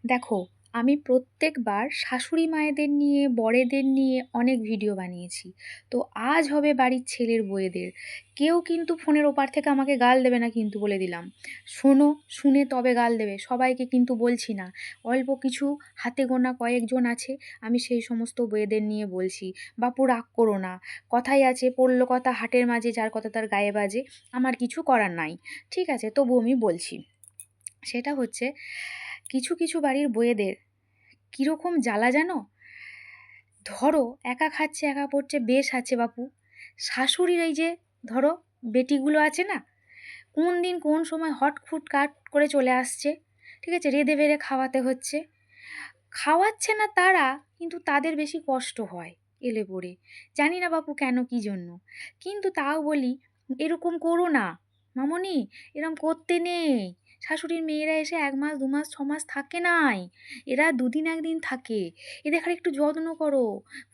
দেখো, আমি প্রত্যেকবার শাশুড়ি মায়েদের নিয়ে, বরেদের নিয়ে অনেক ভিডিও বানিয়েছি। তো আজ হবে বাড়ির ছেলের বউয়েদের। কেউ কিন্তু ফোনের ওপার থেকে আমাকে গাল দেবে না কিন্তু, বলে দিলাম। শোনো, শুনে তবে গাল দেবে। সবাইকে কিন্তু বলছি না। অল্প কিছু হাতে গোনা কয়েকজন আছে, আমি সেই সমস্ত বউয়েদের নিয়ে বলছি। বাপু রাগ করো না। কথাই আছে, পড়ল কথা হাটের মাঝে, যার কথা তার গায়ে বাজে। আমার কিছু করার নাই। ঠিক আছে? তবু আমি বলছি। সেটা হচ্ছে, কিছু কিছু বাড়ির বউয়েদের কীরকম জ্বালা জানো? ধরো, একা খাচ্ছে একা পড়ছে, বেশ আছে বাপু। শাশুড়ির এই যে ধরো বেটিগুলো আছে না, কোন দিন কোন সময় হটফুট কাট করে চলে আসছে। ঠিক আছে? রেঁধে বেড়ে খাওয়াতে হচ্ছে। খাওয়াচ্ছে না তারা, কিন্তু তাদের বেশি কষ্ট হয় এলে পরে। জানি না বাপু কেন, কি জন্য। কিন্তু তাও বলি, এরকম করো না মামনি, এরম করতে নেই। শাশুড়ির মেয়েরা এসে ১ মাস ২ মাস ৬ মাস থাকে নাই, এরা ২ দিন ১ দিন থাকে। এদের খালি একটু যত্ন করো,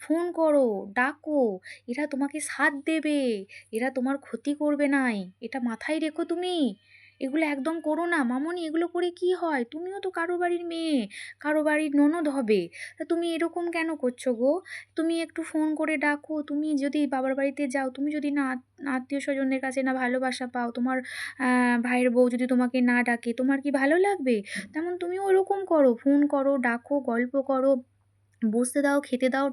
ফোন করো, ডাকো। এরা তোমাকে সাথ দেবে, এরা তোমার ক্ষতি করবে নাই, এটা মাথায় রেখো তুমি। এগুলো একদম করো না মামনি। এগুলো করে কি হয়? তুমিও তো কারো বাড়ির মেয়ে, কারো বাড়ির ননদ হবে। তা তুমি এরকম কেন করছো গো? তুমি একটু ফোন করে ডাকো। তুমি যদি বাবার বাড়িতে যাও, তুমি যদি না আত্মীয়-স্বজনদের কাছে না ভালোবাসা পাও, তোমার ভাইয়ের বউ যদি তোমাকে না ডাকে, তোমার কি ভালো লাগবে? তেমন তুমিও ওরকম করো। ফোন করো, ডাকো, গল্প করো। বসতে দাও, খেতে দাও,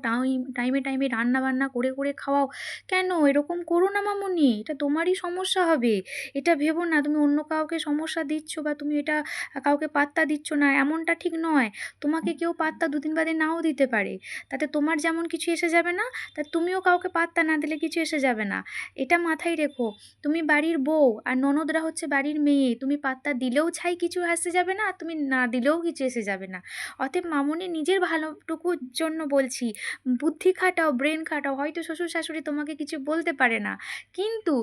টাইমে টাইমে রান্না-বান্না করে করে খাওয়াও। কেন এরকম করো না মামুনি? এটা তোমারই সমস্যা হবে। এটা ভেবো না তুমি অন্য কাউকে সমস্যা দিচ্ছ, বা তুমি এটা কাউকে পাত্তা দিচ্ছ না, এমনটা ঠিক নয়। তোমাকে কেউ পাত্তা ২ দিন বাদে নাও দিতে পারে। তাতে তোমার যেমন কিছু এসে যাবে না, তা তুমিও কাউকে পাত্তা না দিলে কিছু এসে যাবে না। এটা মাথায় রেখো। তুমি বাড়ির বউ, আর ননদরা হচ্ছে বাড়ির মেয়ে। তুমি পাত্তা দিলেও ছাই কিছু এসে যাবে না, আর তুমি না দিলেও কিছু এসে যাবে না। অতএব মামুনি, নিজের ভালোটুকুর জন্য বলছি, বুদ্ধি খাটাও, ব্রেন খাটাও। হয়তো শ্বশুর শাশুড়ি তোমাকে কিছু বলতে পারে না, কিন্তু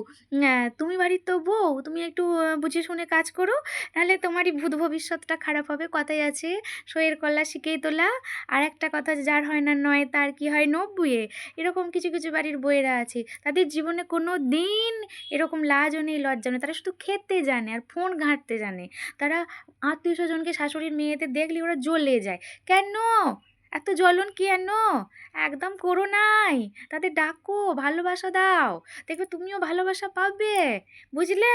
তুমি বাড়ির তো বউ, তুমি একটু বুঝে শুনে কাজ করো। নাহলে তোমারই ভূত ভবিষ্যৎটা খারাপ হবে। কথায় আছে, সইয়ের কলা শিকেই তোলা। আর একটা কথা, যার হয় না নয় তার কি হয় ৯০-এ। এরকম কিছু কিছু বাড়ির বউয়েরা আছে, তাদের জীবনে কোনো দিন এরকম লাজও নেই, লজ্জা নেই। তারা শুধু খেতে জানে আর ফোন ঘাঁটতে জানে। তারা আত্মীয়-স্বজনকে, শাশুড়ির মেয়েদের দেখলে ওরা জ্বলে যায়। কেন? এত জ্বলন কেন? একদম করো নাই। তাদের ডাকো, ভালোবাসা দাও। দেখবে তুমিও ভালোবাসা পাবে। বুঝলে?